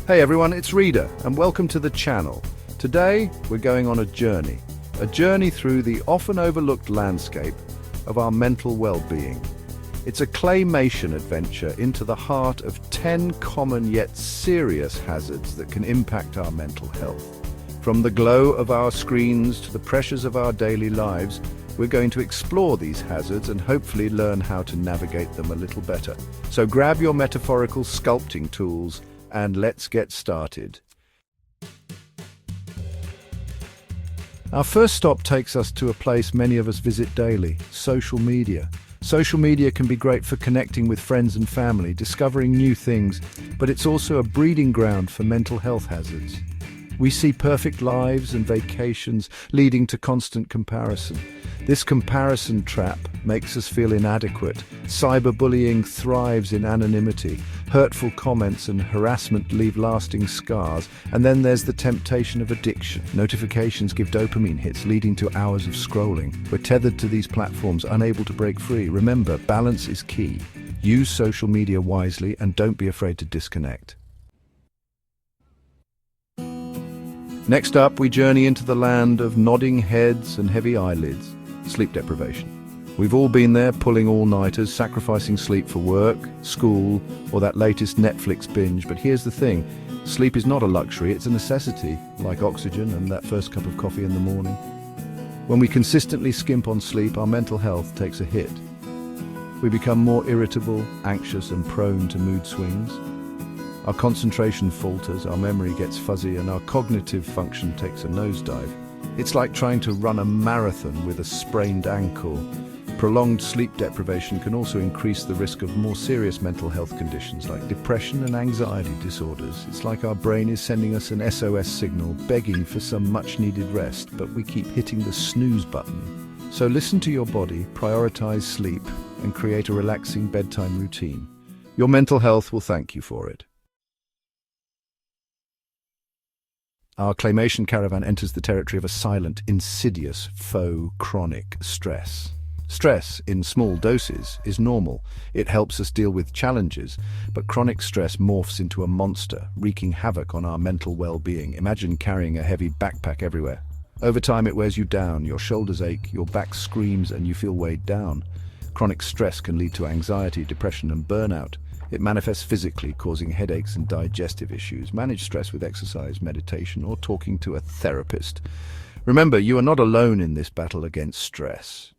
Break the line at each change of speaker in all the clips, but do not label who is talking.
Hey everyone, it's Reader, and welcome to the channel. Today, we're going on a journey through the often overlooked landscape of our mental well-being. It's a claymation adventure into the heart of 10 common yet serious hazards that can impact our mental health. From the glow of our screens to the pressures of our daily lives, we're going to explore these hazards and hopefully learn how to navigate them a little better. So grab your metaphorical sculpting tools and let's get started. Our first stop takes us to a place many of us visit daily: social media. Social media can be great for connecting with friends and family, discovering new things, but it's also a breeding ground for mental health hazards. We see perfect lives and vacations, leading to constant comparison. This comparison trap makes us feel inadequate. Cyberbullying thrives in anonymity. Hurtful comments and harassment leave lasting scars. And then there's the temptation of addiction. Notifications give dopamine hits, leading to hours of scrolling. We're tethered to these platforms, unable to break free. Remember, balance is key. Use social media wisely and don't be afraid to disconnect. Next up, we journey into the land of nodding heads and heavy eyelids. Sleep deprivation. We've all been there, pulling all-nighters, sacrificing sleep for work, school, or that latest Netflix binge. But here's the thing, sleep is not a luxury, it's a necessity, like oxygen and that first cup of coffee in the morning. When we consistently skimp on sleep, our mental health takes a hit. We become more irritable, anxious, and prone to mood swings. Our concentration falters, our memory gets fuzzy, and our cognitive function takes a nosedive. It's like trying to run a marathon with a sprained ankle. Prolonged sleep deprivation can also increase the risk of more serious mental health conditions like depression and anxiety disorders. It's like our brain is sending us an SOS signal, begging for some much-needed rest, but we keep hitting the snooze button. So listen to your body, prioritize sleep, and create a relaxing bedtime routine. Your mental health will thank you for it. Our claymation caravan enters the territory of a silent, insidious, faux, chronic stress. Stress, in small doses, is normal. It helps us deal with challenges, but chronic stress morphs into a monster, wreaking havoc on our mental well-being. Imagine carrying a heavy backpack everywhere. Over time, it wears you down, your shoulders ache, your back screams, and you feel weighed down. Chronic stress can lead to anxiety, depression, and burnout. It manifests physically, causing headaches and digestive issues. Manage stress with exercise, meditation, or talking to a therapist. Remember, you are not alone in this battle against stress.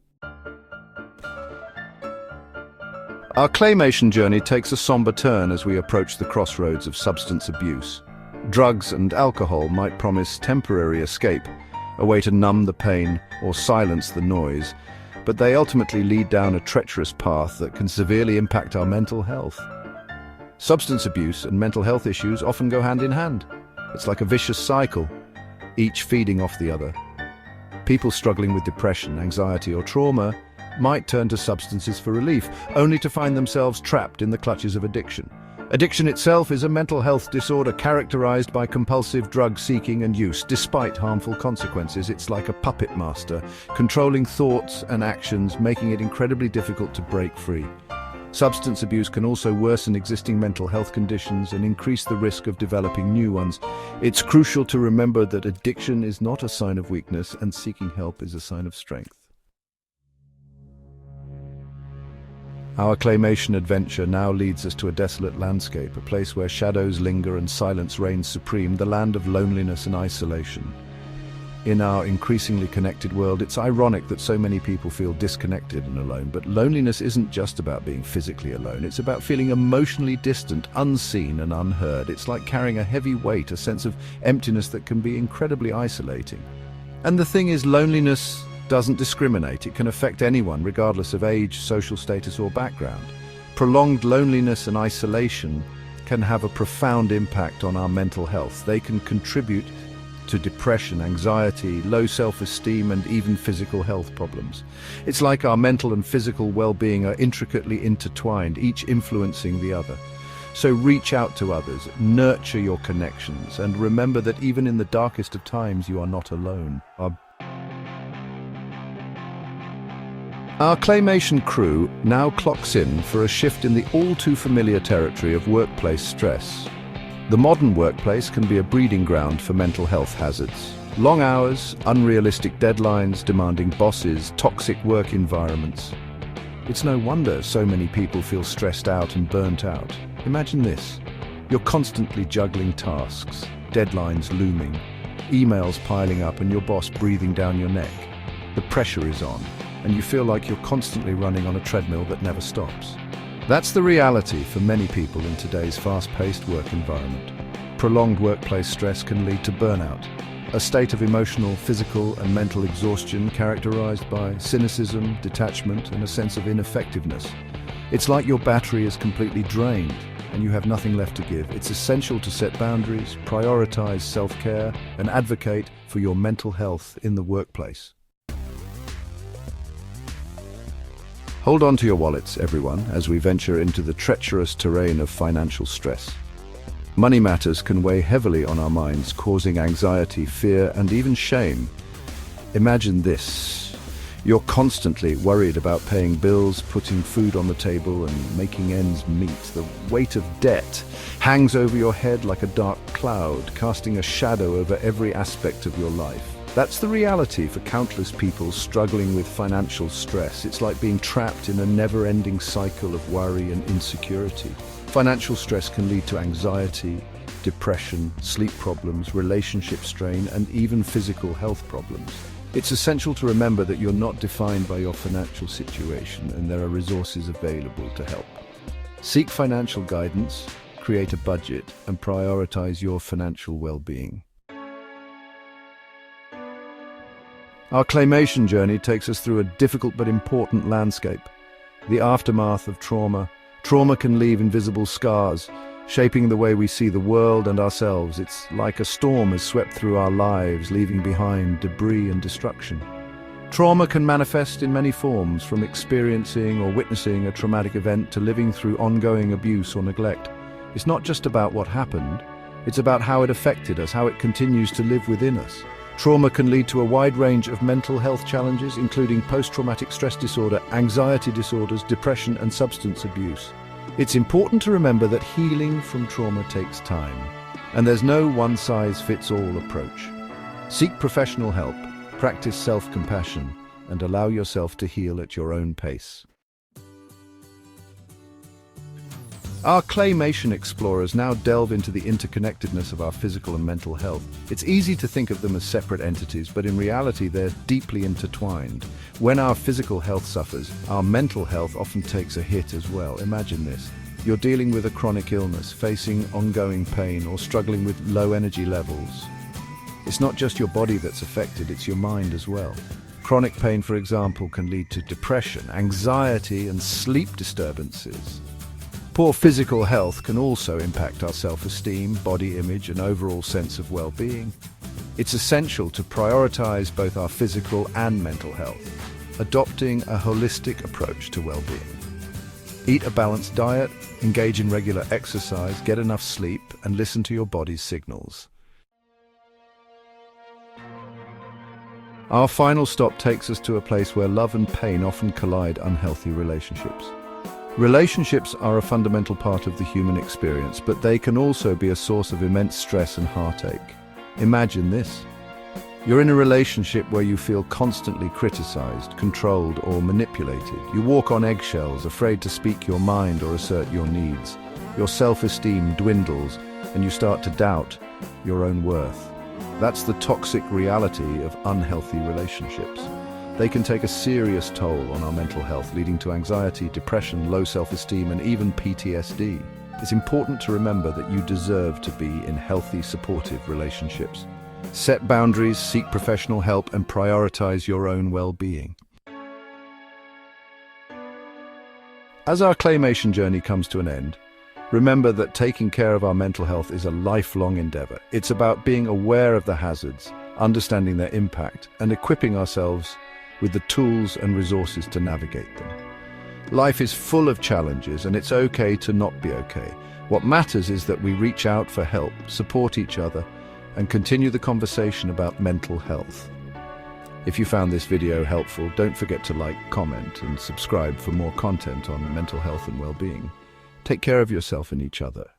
Our claymation journey takes a somber turn as we approach the crossroads of substance abuse. Drugs and alcohol might promise temporary escape, a way to numb the pain or silence the noise, but they ultimately lead down a treacherous path that can severely impact our mental health. Substance abuse and mental health issues often go hand in hand. It's like a vicious cycle, each feeding off the other. People struggling with depression, anxiety, or trauma might turn to substances for relief, only to find themselves trapped in the clutches of addiction. Addiction itself is a mental health disorder characterized by compulsive drug seeking and use. Despite harmful consequences, it's like a puppet master, controlling thoughts and actions, making it incredibly difficult to break free. Substance abuse can also worsen existing mental health conditions and increase the risk of developing new ones. It's crucial to remember that addiction is not a sign of weakness, and seeking help is a sign of strength. Our claymation adventure now leads us to a desolate landscape, a place where shadows linger and silence reigns supreme, the land of loneliness and isolation. In our increasingly connected world, it's ironic that so many people feel disconnected and alone, but loneliness isn't just about being physically alone, it's about feeling emotionally distant, unseen and unheard. It's like carrying a heavy weight, a sense of emptiness that can be incredibly isolating. And the thing is, loneliness doesn't discriminate. It can affect anyone, regardless of age, social status or background. Prolonged loneliness and isolation can have a profound impact on our mental health. They can contribute to depression, anxiety, low self-esteem, and even physical health problems. It's like our mental and physical well-being are intricately intertwined, each influencing the other. So reach out to others, nurture your connections, and remember that even in the darkest of times, you are not alone. Our claymation crew now clocks in for a shift in the all-too-familiar territory of workplace stress. The modern workplace can be a breeding ground for mental health hazards. Long hours, unrealistic deadlines, demanding bosses, toxic work environments. It's no wonder so many people feel stressed out and burnt out. Imagine this. You're constantly juggling tasks, deadlines looming, emails piling up and your boss breathing down your neck. The pressure is on, and you feel like you're constantly running on a treadmill that never stops. That's the reality for many people in today's fast-paced work environment. Prolonged workplace stress can lead to burnout, a state of emotional, physical, and mental exhaustion characterized by cynicism, detachment, and a sense of ineffectiveness. It's like your battery is completely drained and you have nothing left to give. It's essential to set boundaries, prioritize self-care, and advocate for your mental health in the workplace. Hold on to your wallets, everyone, as we venture into the treacherous terrain of financial stress. Money matters can weigh heavily on our minds, causing anxiety, fear, and even shame. Imagine this. You're constantly worried about paying bills, putting food on the table, and making ends meet. The weight of debt hangs over your head like a dark cloud, casting a shadow over every aspect of your life. That's the reality for countless people struggling with financial stress. It's like being trapped in a never-ending cycle of worry and insecurity. Financial stress can lead to anxiety, depression, sleep problems, relationship strain, and even physical health problems. It's essential to remember that you're not defined by your financial situation and there are resources available to help. Seek financial guidance, create a budget, and prioritize your financial well-being. Our claymation journey takes us through a difficult but important landscape. The aftermath of trauma. Trauma can leave invisible scars, shaping the way we see the world and ourselves. It's like a storm has swept through our lives, leaving behind debris and destruction. Trauma can manifest in many forms, from experiencing or witnessing a traumatic event to living through ongoing abuse or neglect. It's not just about what happened, it's about how it affected us, how it continues to live within us. Trauma can lead to a wide range of mental health challenges, including post-traumatic stress disorder, anxiety disorders, depression, and substance abuse. It's important to remember that healing from trauma takes time, and there's no one-size-fits-all approach. Seek professional help, practice self-compassion, and allow yourself to heal at your own pace. Our claymation explorers now delve into the interconnectedness of our physical and mental health. It's easy to think of them as separate entities, but in reality they're deeply intertwined. When our physical health suffers, our mental health often takes a hit as well. Imagine this. You're dealing with a chronic illness, facing ongoing pain, or struggling with low energy levels. It's not just your body that's affected, it's your mind as well. Chronic pain, for example, can lead to depression, anxiety, and sleep disturbances. Poor physical health can also impact our self-esteem, body image, and overall sense of well-being. It's essential to prioritize both our physical and mental health, adopting a holistic approach to well-being. Eat a balanced diet, engage in regular exercise, get enough sleep, and listen to your body's signals. Our final stop takes us to a place where love and pain often collide: unhealthy relationships. Relationships are a fundamental part of the human experience, but they can also be a source of immense stress and heartache. Imagine this. You're in a relationship where you feel constantly criticized, controlled, or manipulated. You walk on eggshells, afraid to speak your mind or assert your needs. Your self-esteem dwindles, and you start to doubt your own worth. That's the toxic reality of unhealthy relationships. They can take a serious toll on our mental health, leading to anxiety, depression, low self-esteem, and even PTSD. It's important to remember that you deserve to be in healthy, supportive relationships. Set boundaries, seek professional help, and prioritize your own well-being. As our claymation journey comes to an end, remember that taking care of our mental health is a lifelong endeavor. It's about being aware of the hazards, understanding their impact, and equipping ourselves with the tools and resources to navigate them. Life is full of challenges, and it's okay to not be okay. What matters is that we reach out for help, support each other, and continue the conversation about mental health. If you found this video helpful, don't forget to like, comment, and subscribe for more content on mental health and well-being. Take care of yourself and each other.